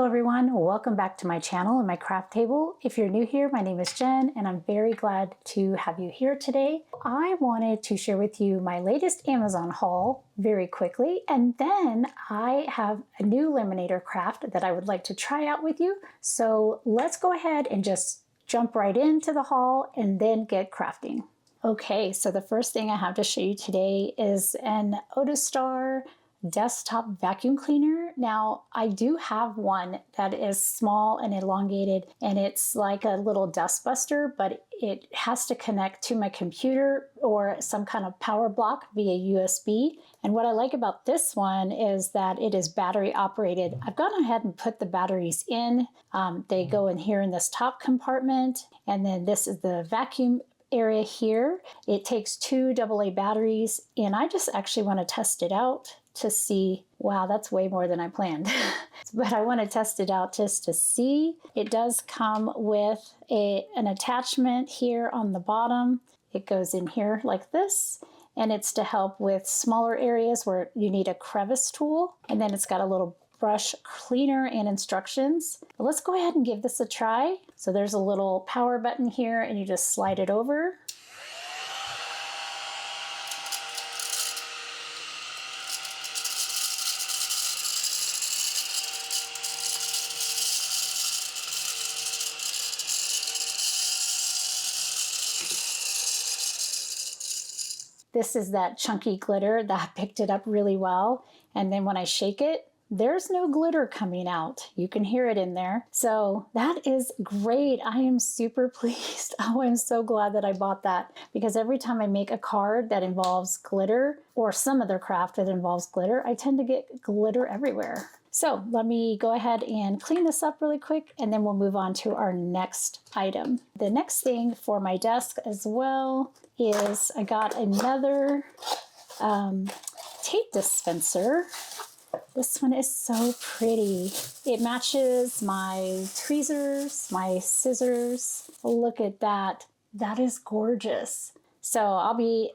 Hello everyone, welcome back to my channel and my craft table. If you're new here, my name is Jen and I'm very glad to have you here today. I wanted to share with you my latest Amazon haul very quickly, and then I have a new Laminator craft that I would like to try out with you. So let's go ahead and just jump right into the haul and then get crafting. Okay, so the first thing I have to show you today is an Otostar desktop vacuum cleaner. Now, I do have one that is small and elongated, and it's like a little dust buster, but it has to connect to my computer or some kind of power block via USB. And what I like about this one is that it is battery operated. I've gone ahead and put the batteries in. They go in here in this top compartment, and then this is the vacuum area here. It takes two AA batteries, and I just actually want to test it out to see. Wow, that's way more than I planned. But I want to test it out just to see. It does come with an attachment here on the bottom. It goes in here like this, and it's to help with smaller areas where you need a crevice tool. And then it's got a little brush cleaner and instructions. But let's go ahead and give this a try. So there's a little power button here, and you just slide it over. This is that chunky glitter that picked it up really well. And then when I shake it, there's no glitter coming out. You can hear it in there. So that is great. I am super pleased. Oh, I'm so glad that I bought that, because every time I make a card that involves glitter or some other craft that involves glitter, I tend to get glitter everywhere. So let me go ahead and clean this up really quick, and then we'll move on to our next item. The next thing for my desk as well is I got another tape dispenser. This one is so pretty. It matches my tweezers, my scissors. Look at that. That is gorgeous. So I'll be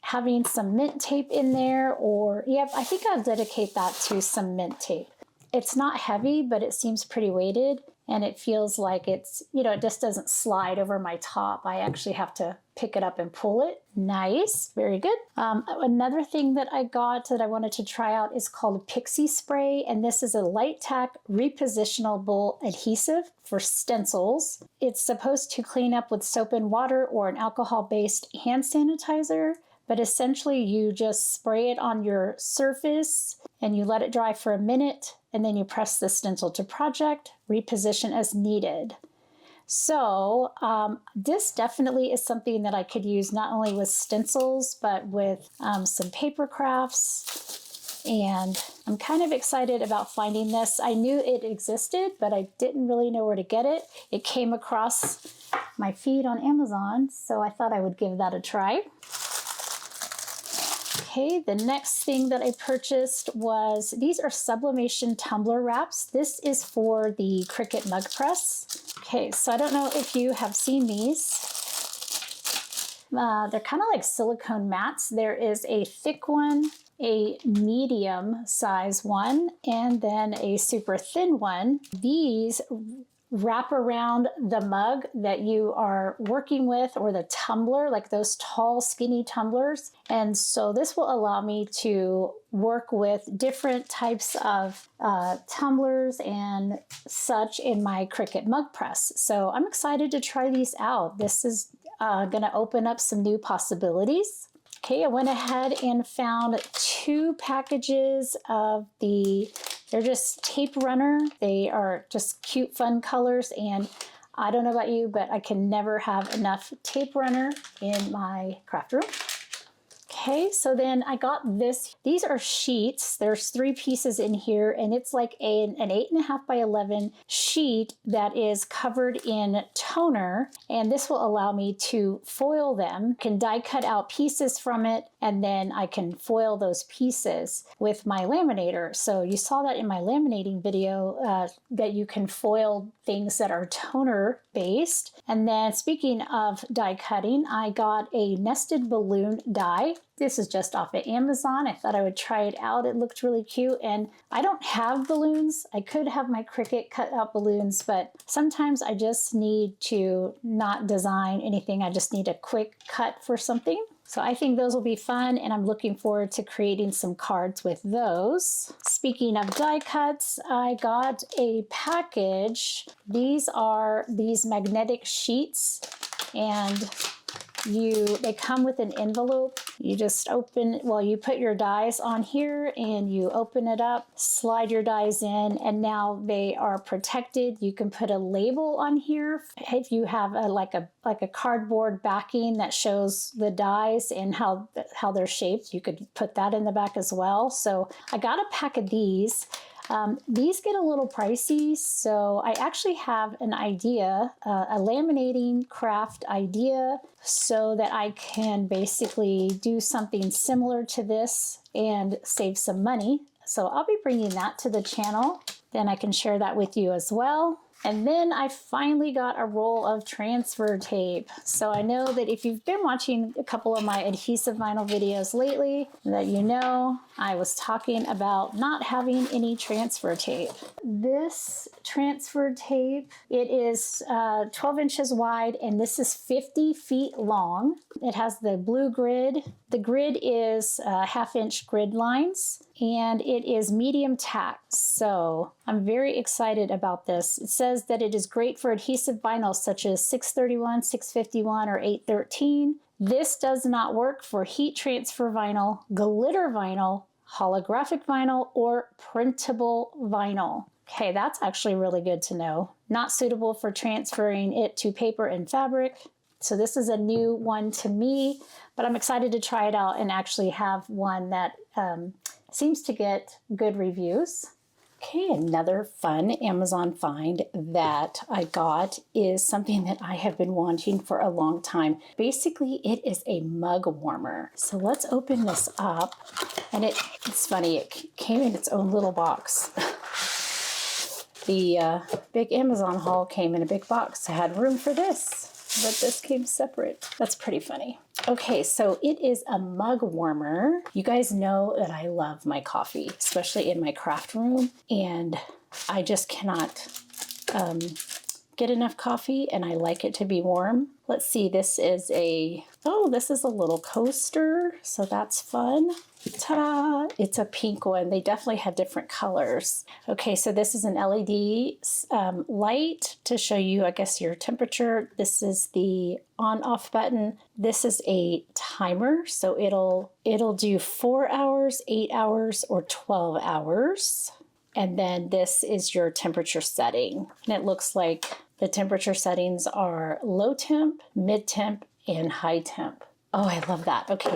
having some mint tape in there, or yeah, I think I'll dedicate that to some mint tape. It's not heavy, but it seems pretty weighted, and it feels like it's, you know, it just doesn't slide over my top. I actually have to pick it up and pull it. Nice, very good. Another thing that I got that I wanted to try out is called Pixie Spray, and this is a light tack repositionable adhesive for stencils. It's supposed to clean up with soap and water or an alcohol-based hand sanitizer, but essentially you just spray it on your surface and you let it dry for a minute, and then you press the stencil to project, reposition as needed. So this definitely is something that I could use not only with stencils, but with some paper crafts. And I'm kind of excited about finding this. I knew it existed, but I didn't really know where to get it. It came across my feed on Amazon, so I thought I would give that a try. Okay, the next thing that I purchased was, these are sublimation tumbler wraps. This is for the Cricut mug press. Okay, so I don't know if you have seen these. They're kind of like silicone mats. There is a thick one, a medium size one, and then a super thin one. These wrap around the mug that you are working with, or the tumbler, like those tall, skinny tumblers. And so this will allow me to work with different types of tumblers and such in my Cricut mug press. So I'm excited to try these out. This is gonna open up some new possibilities. Okay, I went ahead and found 2 packages of they're just tape runner. They are just cute, fun colors, and I don't know about you, but I can never have enough tape runner in my craft room. Okay, so then I got this. These are sheets. There's 3 pieces in here, and it's like an 8.5 by 11 sheet that is covered in toner, and this will allow me to foil them. I can die cut out pieces from it, and then I can foil those pieces with my laminator. So you saw that in my laminating video, that you can foil things that are toner based. And then speaking of die cutting, I got a nested balloon die. This is just off of Amazon. I thought I would try it out. It looked really cute, and I don't have balloons. I could have my Cricut cut out balloons, but sometimes I just need to not design anything. I just need a quick cut for something. So I think those will be fun, and I'm looking forward to creating some cards with those. Speaking of die cuts, I got a package. These are these magnetic sheets, and they come with an envelope. You just open, well, you put your dies on here and you open it up, slide your dies in, and now they are protected. You can put a label on here if you have like a cardboard backing that shows the dies and how they're shaped. You could put that in the back as well. So I got a pack of these. These get a little pricey, so I actually have an idea, a laminating craft idea, so that I can basically do something similar to this and save some money. So I'll be bringing that to the channel. Then I can share that with you as well. And then I finally got a roll of transfer tape. So I know that if you've been watching a couple of my adhesive vinyl videos lately, that you know I was talking about not having any transfer tape. This transfer tape, it is 12 inches wide, and this is 50 feet long. It has the blue grid. The grid is 1/2-inch grid lines, and it is medium tack. So I'm very excited about this. It says that it is great for adhesive vinyls such as 631, 651, or 813. This does not work for heat transfer vinyl, glitter vinyl, holographic vinyl, or printable vinyl. Okay, that's actually really good to know. Not suitable for transferring it to paper and fabric. So this is a new one to me, but I'm excited to try it out and actually have one that seems to get good reviews. Okay, another fun Amazon find that I got is something that I have been wanting for a long time. Basically, it is a mug warmer. So let's open this up. And it's funny, it came in its own little box. The big Amazon haul came in a big box. I had room for this, but this came separate. That's pretty funny. Okay, so it is a mug warmer. You guys know that I love my coffee, especially in my craft room, and I just cannot get enough coffee, and I like it to be warm. Let's see, this is a little coaster, so that's fun. Ta-da! It's a pink one. They definitely have different colors. Okay, so this is an LED light to show you, I guess, your temperature. This is the on-off button. This is a timer, so it'll do 4 hours, 8 hours, or 12 hours. And then this is your temperature setting. And it looks like the temperature settings are low temp, mid temp, and high temp. Oh, I love that. Okay,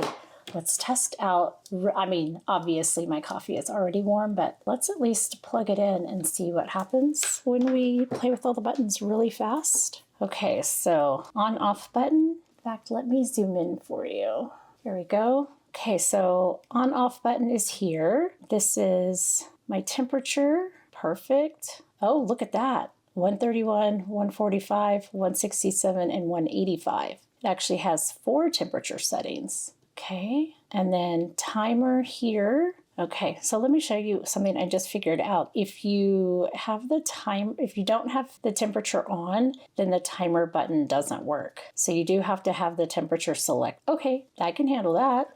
let's test out. I mean, obviously my coffee is already warm, but let's at least plug it in and see what happens when we play with all the buttons really fast. Okay, so on-off button. In fact, let me zoom in for you. Here we go. Okay, so on-off button is here. This is my temperature. Perfect. Oh, look at that. 131, 145, 167, and 185. It actually has 4 temperature settings. Okay, and then timer here. Okay, so let me show you something I just figured out. If you don't have the temperature on, then the timer button doesn't work. So you do have to have the temperature select. Okay, I can handle that.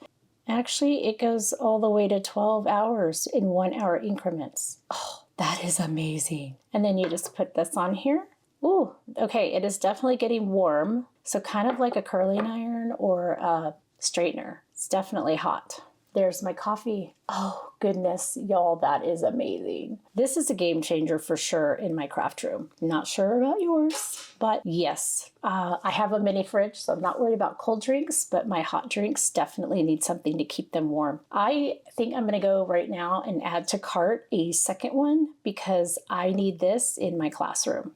Actually, it goes all the way to 12 hours in 1 hour increments. Oh, that is amazing. And then you just put this on here. Ooh, okay, it is definitely getting warm. So kind of like a curling iron or a straightener. It's definitely hot. There's my coffee. Oh, goodness, y'all, that is amazing. This is a game changer for sure in my craft room. Not sure about yours, but yes, I have a mini fridge, so I'm not worried about cold drinks, but my hot drinks definitely need something to keep them warm. I think I'm gonna go right now and add to cart a second one because I need this in my classroom.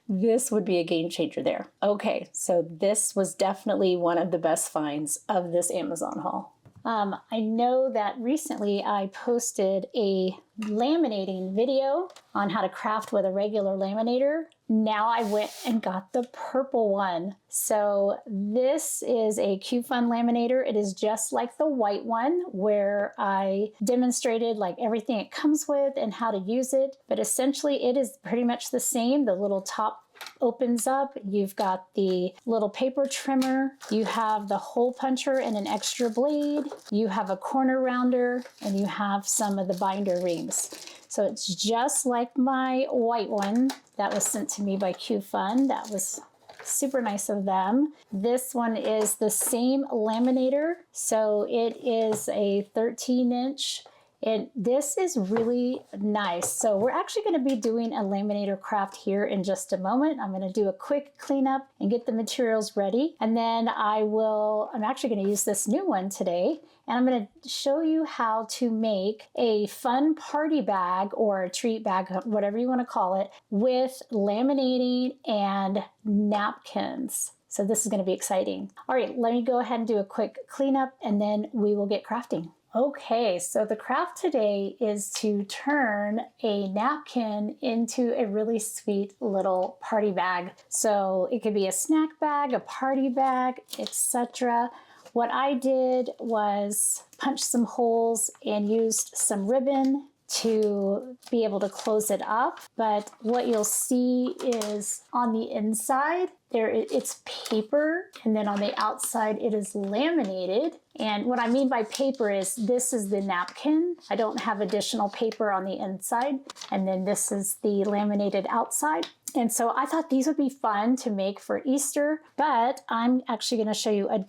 This would be a game changer there. Okay, so this was definitely one of the best finds of this Amazon haul. I know that recently I posted a laminating video on how to craft with a regular laminator. Now I went and got the purple one. So this is a Q-Fun laminator. It is just like the white one where I demonstrated like everything it comes with and how to use it. But essentially it is pretty much the same. The little top opens up. You've got the little paper trimmer. You have the hole puncher and an extra blade. You have a corner rounder and you have some of the binder rings. So it's just like my white one that was sent to me by Q-Fun. That was super nice of them. This one is the same laminator. So it is a 13-inch. And this is really nice. So we're actually going to be doing a laminator craft here in just a moment. I'm going to do a quick cleanup and get the materials ready. And then I'm actually going to use this new one today. And I'm going to show you how to make a fun party bag or a treat bag, whatever you want to call it, with laminating and napkins. So this is going to be exciting. All right, let me go ahead and do a quick cleanup and then we will get crafting. Okay, so the craft today is to turn a napkin into a really sweet little party bag. So it could be a snack bag, a party bag, etc. What I did was punch some holes and used some ribbon to be able to close it up. But what you'll see is on the inside, it's paper, and then on the outside it is laminated. And what I mean by paper is this is the napkin. I don't have additional paper on the inside. And then this is the laminated outside. And so I thought these would be fun to make for Easter, but I'm actually going to show you a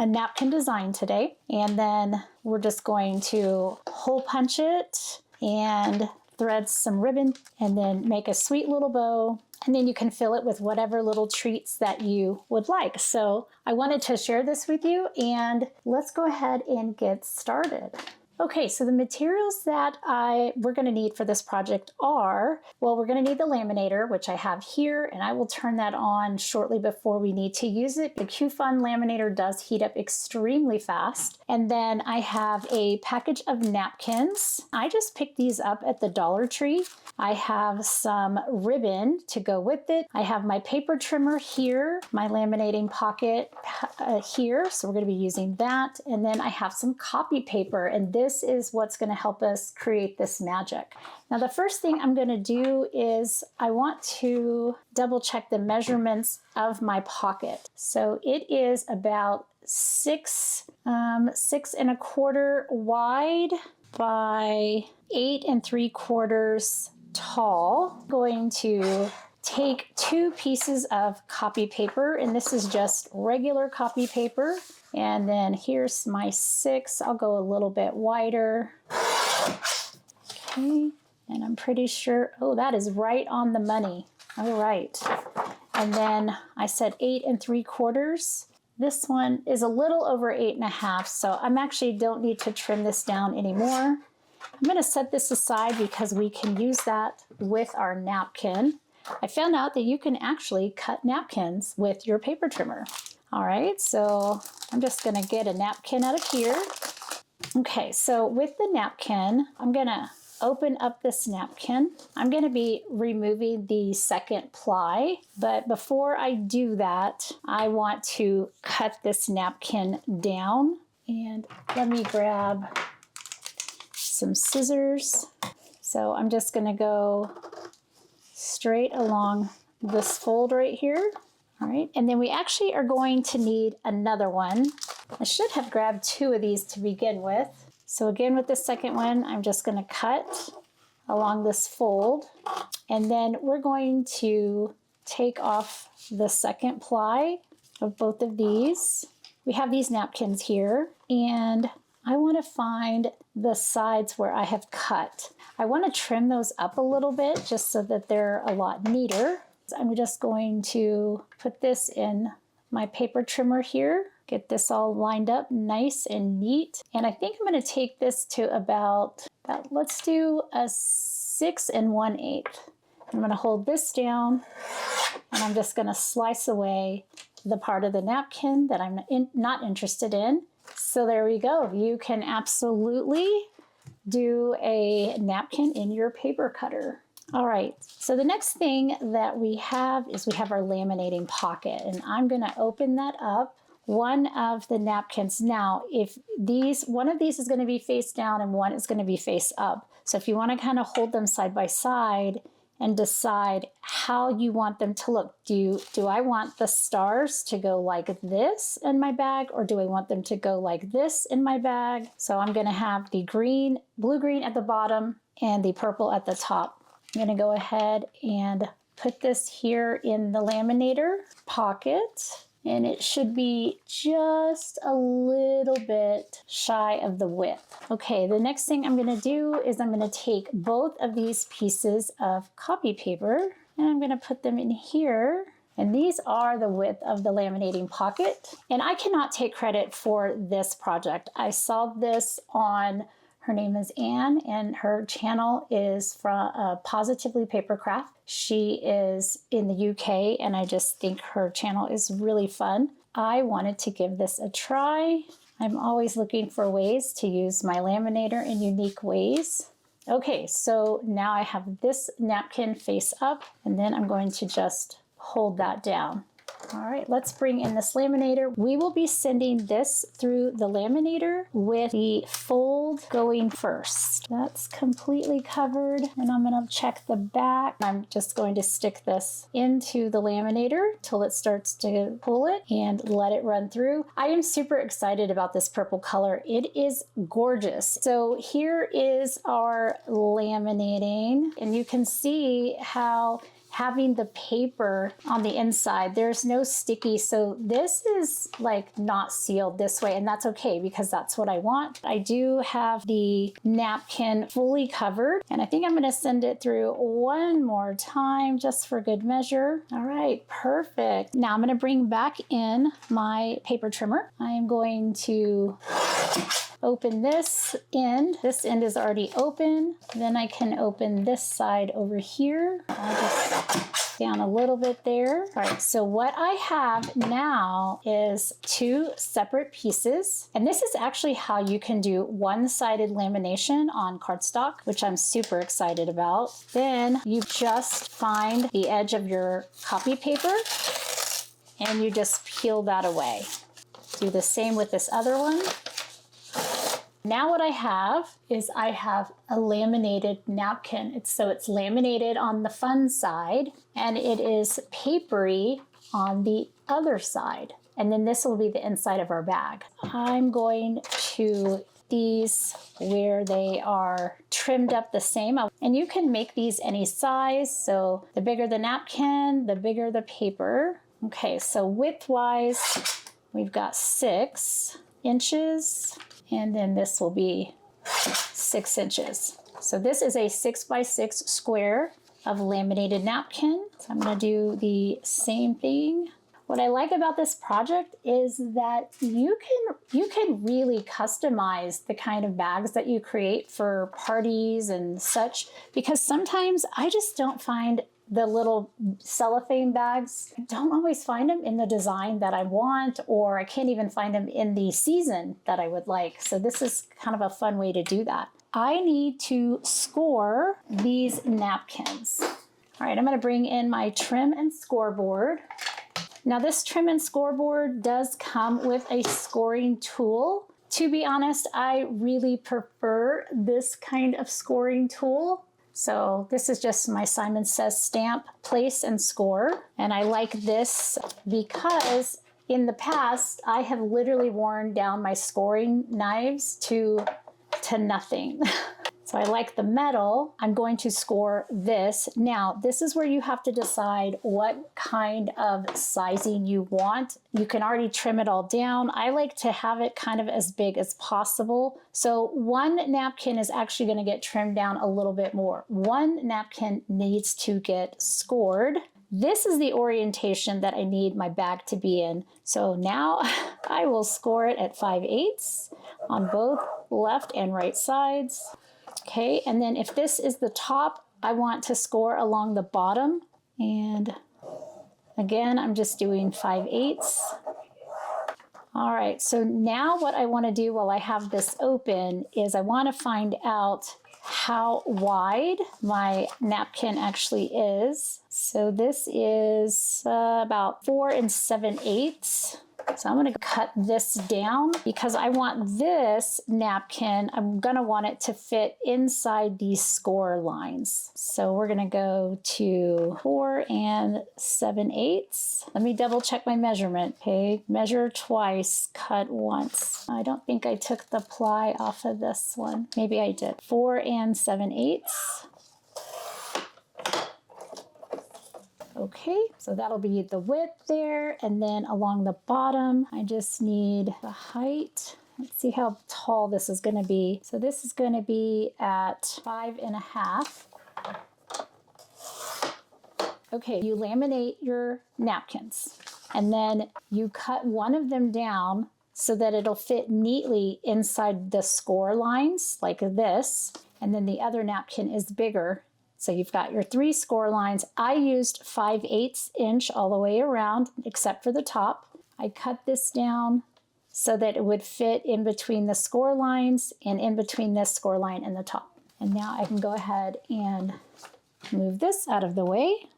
napkin design today. And then we're just going to hole punch it and thread some ribbon and then make a sweet little bow. And then you can fill it with whatever little treats that you would like. So I wanted to share this with you, and let's go ahead and get started. Okay, so the materials that we're going to need for this project are, well, we're going to need the laminator, which I have here, and I will turn that on shortly before we need to use it. The Q-Fun laminator does heat up extremely fast. And then I have a package of napkins. I just picked these up at the Dollar Tree. I have some ribbon to go with it. I have my paper trimmer here, my laminating pocket here, so we're going to be using that. And then I have some copy paper, and this is what's going to help us create this magic. Now, the first thing I'm going to do is I want to double check the measurements of my pocket. So it is about 6.25 wide by 8.75 tall. I'm going to take 2 pieces of copy paper, and this is just regular copy paper. And then here's my 6. I'll go a little bit wider. Okay, and I'm pretty sure, oh, that is right on the money. All right. And then I said 8.75. This one is a little over 8.5, so I'm actually don't need to trim this down anymore. I'm going to set this aside because we can use that with our napkin. I found out that you can actually cut napkins with your paper trimmer. All right, so I'm just going to get a napkin out of here. Okay, so with the napkin, I'm going to open up this napkin. I'm going to be removing the second ply, but before I do that, I want to cut this napkin down. And let me grab some scissors. So I'm just going to go straight along this fold right here. All right, and then we actually are going to need another one. I should have grabbed 2 of these to begin with. So again, with the second one, I'm just going to cut along this fold, and then we're going to take off the second ply of both of these. We have these napkins here, and I want to find the sides where I have cut. I want to trim those up a little bit just so that they're a lot neater. So I'm just going to put this in my paper trimmer here, get this all lined up nice and neat. And I think I'm going to take this to about let's do a 6 1/8. I'm going to hold this down and I'm just going to slice away the part of the napkin that I'm not interested in. So there we go. You can absolutely do a napkin in your paper cutter. All right, so the next thing that we have is we have our laminating pocket, and I'm going to open that up. One of the napkins. Now, if one of these is going to be face down and one is going to be face up. So if you want to kind of hold them side by side and decide how you want them to look. Do I want the stars to go like this in my bag, or do I want them to go like this in my bag? So I'm going to have the blue-green at the bottom and the purple at the top. I'm going to go ahead and put this here in the laminator pocket, and it should be just a little bit shy of the width. Okay, the next thing I'm going to do is I'm going to take both of these pieces of copy paper and I'm going to put them in here. And these are the width of the laminating pocket. And I cannot take credit for this project. I saw this on, her name is Anne, and her channel is from Positively Papercraft. She is in the UK, and I just think her channel is really fun. I wanted to give this a try. I'm always looking for ways to use my laminator in unique ways. Okay, so now I have this napkin face up, and then I'm going to just hold that down. All right, let's bring in this laminator. We will be sending this through the laminator with the fold going first. That's completely covered, and I'm going to check the back. I'm just going to stick this into the laminator till it starts to pull it and let it run through. I am super excited about this purple color. It is gorgeous. So here is our laminating, and you can see how having the paper on the inside, there's no sticky. So this is like not sealed this way, and that's okay because that's what I want. I do have the napkin fully covered, and I think I'm going to send it through one more time just for good measure. All right, perfect. Now I'm going to bring back in my paper trimmer. I am going to open this end. This end is already open. Then I can open this side over here. I'll just down a little bit there. All right, so what I have now is two separate pieces. And this is actually how you can do one-sided lamination on cardstock, which I'm super excited about. Then you just find the edge of your copy paper and you just peel that away. Do the same with this other one. Now what I have is I have a laminated napkin. It's laminated on the fun side and it is papery on the other side. And then this will be the inside of our bag. I'm going to these where they are trimmed up the same. And you can make these any size. So the bigger the napkin, the bigger the paper. Okay, so width-wise, we've got 6 inches. And then this will be 6 inches. So this is a 6x6 square of laminated napkin. So I'm going to do the same thing. What I like about this project is that you can really customize the kind of bags that you create for parties and such, because sometimes I just don't find the little cellophane bags. I don't always find them in the design that I want, or I can't even find them in the season that I would like. So this is kind of a fun way to do that. I need to score these napkins. All right, I'm going to bring in my trim and scoreboard. Now this trim and scoreboard does come with a scoring tool. To be honest, I really prefer this kind of scoring tool. So this is just my Simon Says stamp, place and score. And I like this because in the past, I have literally worn down my scoring knives to nothing. So I like the metal. I'm going to score this. Now, this is where you have to decide what kind of sizing you want. You can already trim it all down. I like to have it kind of as big as possible. So one napkin is actually going to get trimmed down a little bit more. One napkin needs to get scored. This is the orientation that I need my bag to be in. So now I will score it at 5/8 on both left and right sides. Okay, and then if this is the top I want to score along the bottom, and again, I'm just doing 5/8. All right, so now what I want to do while I have this open is I want to find out how wide my napkin actually is. So this is about 4 7/8. So I'm going to cut this down because I want this napkin, I'm going to want it to fit inside these score lines. So we're going to go to 4 7/8. Let me double check my measurement. Okay, measure twice, cut once. I don't think I took the ply off of this one. Maybe I did. 4 7/8. Okay, so that'll be the width there, and then along the bottom, I just need the height. Let's see how tall this is going to be. So this is going to be at 5.5. Okay, you laminate your napkins, and then you cut one of them down so that it'll fit neatly inside the score lines like this, and then the other napkin is bigger. So you've got your 3 score lines. I used 5/8 inch all the way around, except for the top. I cut this down so that it would fit in between the score lines and in between this score line and the top. And now I can go ahead and move this out of the way.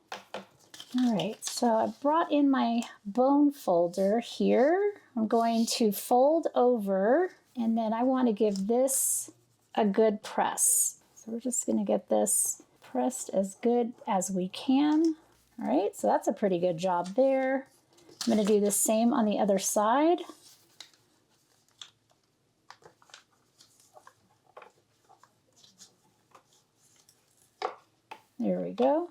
All right, so I brought in my bone folder here. I'm going to fold over, and then I want to give this a good press. So we're just going to get this pressed as good as we can. All right, so that's a pretty good job there. I'm going to do the same on the other side. There we go.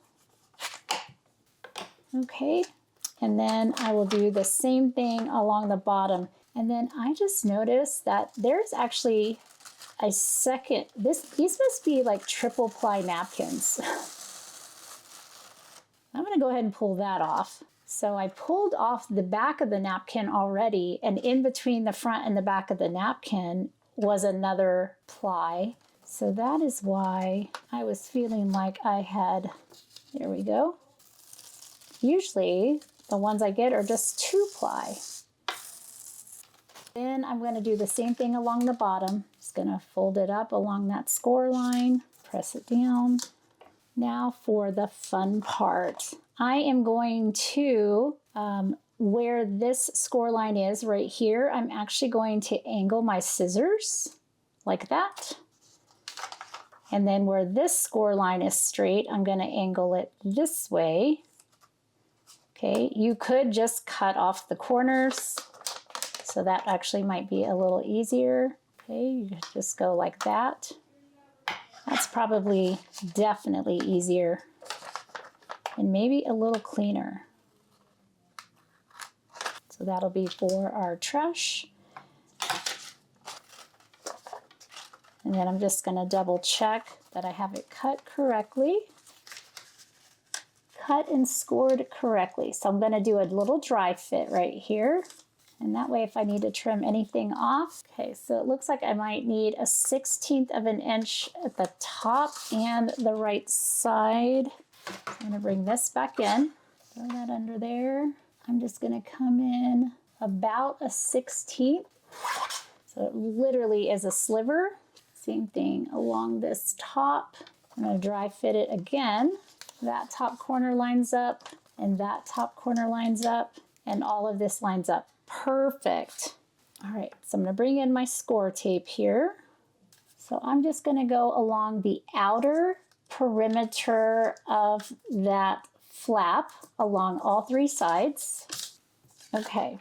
Okay, and then I will do the same thing along the bottom. And then I just noticed that there's actually a second, these must be like triple ply napkins. I'm going to go ahead and pull that off. So I pulled off the back of the napkin already, and in between the front and the back of the napkin was another ply. So that is why I was feeling like I had, there we go. Usually the ones I get are just 2 ply. Then I'm going to do the same thing along the bottom. Just going to fold it up along that score line, press it down. Now for the fun part. I am going to, where this score line is right here, I'm actually going to angle my scissors like that. And then where this score line is straight, I'm going to angle it this way. Okay, you could just cut off the corners. So that actually might be a little easier. Okay, you just go like that. That's probably definitely easier and maybe a little cleaner. So that'll be for our trash. And then I'm just going to double check that I have it cut correctly. Cut and scored correctly. So I'm going to do a little dry fit right here. And that way, if I need to trim anything off. Okay, so it looks like I might need a 1/16 of an inch at the top and the right side. So I'm going to bring this back in, throw that under there. I'm just going to come in about a 1/16. So it literally is a sliver. Same thing along this top. I'm going to dry fit it again. That top corner lines up, and that top corner lines up, and all of this lines up. Perfect. All right, so I'm going to bring in my score tape here. So I'm just going to go along the outer perimeter of that flap along all 3 sides. Okay,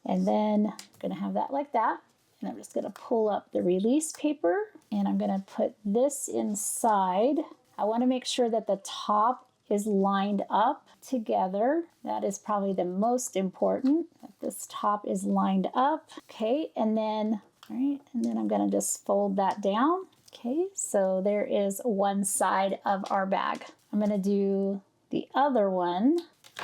and then I'm going to have that like that. And I'm just going to pull up the release paper, and I'm going to put this inside. I want to make sure that the top is lined up together. That is probably the most important, that this top is lined up. Okay, and then, all right, and then I'm going to just fold that down. Okay, so there is one side of our bag. I'm going to do the other one.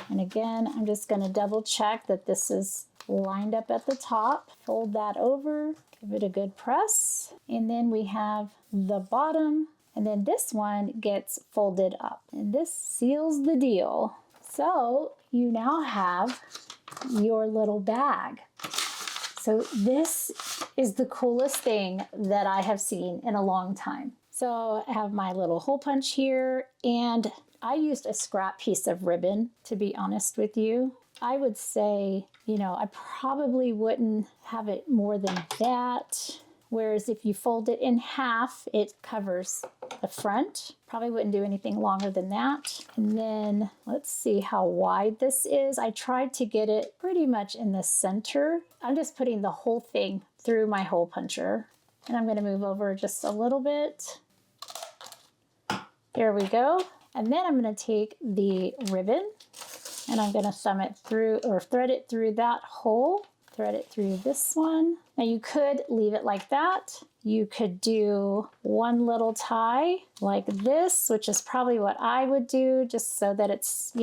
And again, I'm just going to double check that this is lined up at the top. Fold that over, give it a good press. And then we have the bottom And then this one gets folded up. And this seals the deal. So you now have your little bag. So this is the coolest thing that I have seen in a long time. So I have my little hole punch here, and I used a scrap piece of ribbon, to be honest with you. I would say, I probably wouldn't have it more than that. Whereas if you fold it in half, it covers the front. Probably wouldn't do anything longer than that. And then let's see how wide this is. I tried to get it pretty much in the center. I'm just putting the whole thing through my hole puncher. And I'm going to move over just a little bit. There we go. And then I'm going to take the ribbon and I'm going to thumb it through or thread it through that hole. Thread it through this one. Now you could leave it like that. You could do one little tie like this, which is probably what I would do, just so that it's,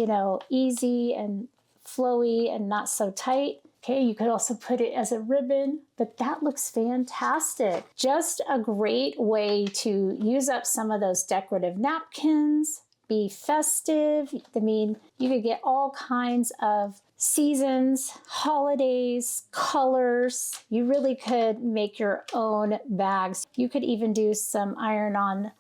easy and flowy and not so tight. Okay, you could also put it as a ribbon, but that looks fantastic. Just a great way to use up some of those decorative napkins, be festive. I mean, you could get all kinds of seasons, holidays, colors. You really could make your own bags. You could even do some iron-on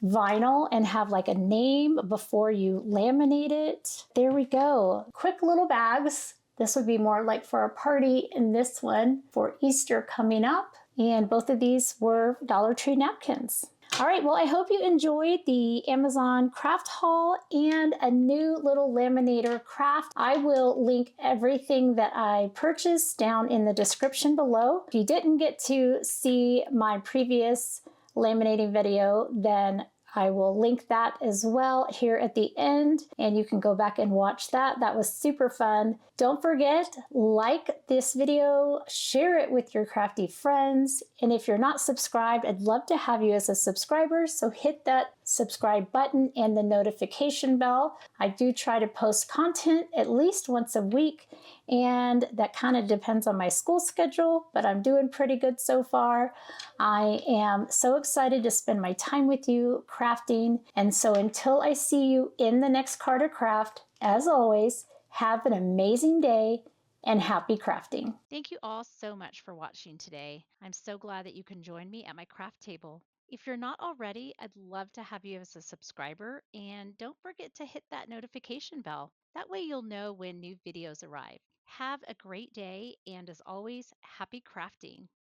vinyl and have like a name before you laminate it. There we go. Quick little bags. This would be more like for a party, and this one for Easter coming up. And both of these were Dollar Tree napkins. All right, well, I hope you enjoyed the Amazon craft haul and a new little Laminator craft. I will link everything that I purchased down in the description below. If you didn't get to see my previous laminating video, then I will link that as well here at the end, and you can go back and watch that. That was super fun. Don't forget, like this video, share it with your crafty friends, and if you're not subscribed, I'd love to have you as a subscriber, so hit that subscribe button and the notification bell. I do try to post content at least once a week, and that kind of depends on my school schedule, but I'm doing pretty good so far. I am so excited to spend my time with you crafting, and so until I see you in the next Carter Craft, as always, have an amazing day and happy crafting. Thank you all so much for watching today. I'm so glad that you can join me at my craft table. If you're not already, I'd love to have you as a subscriber, and don't forget to hit that notification bell. That way you'll know when new videos arrive. Have a great day, and as always, happy crafting.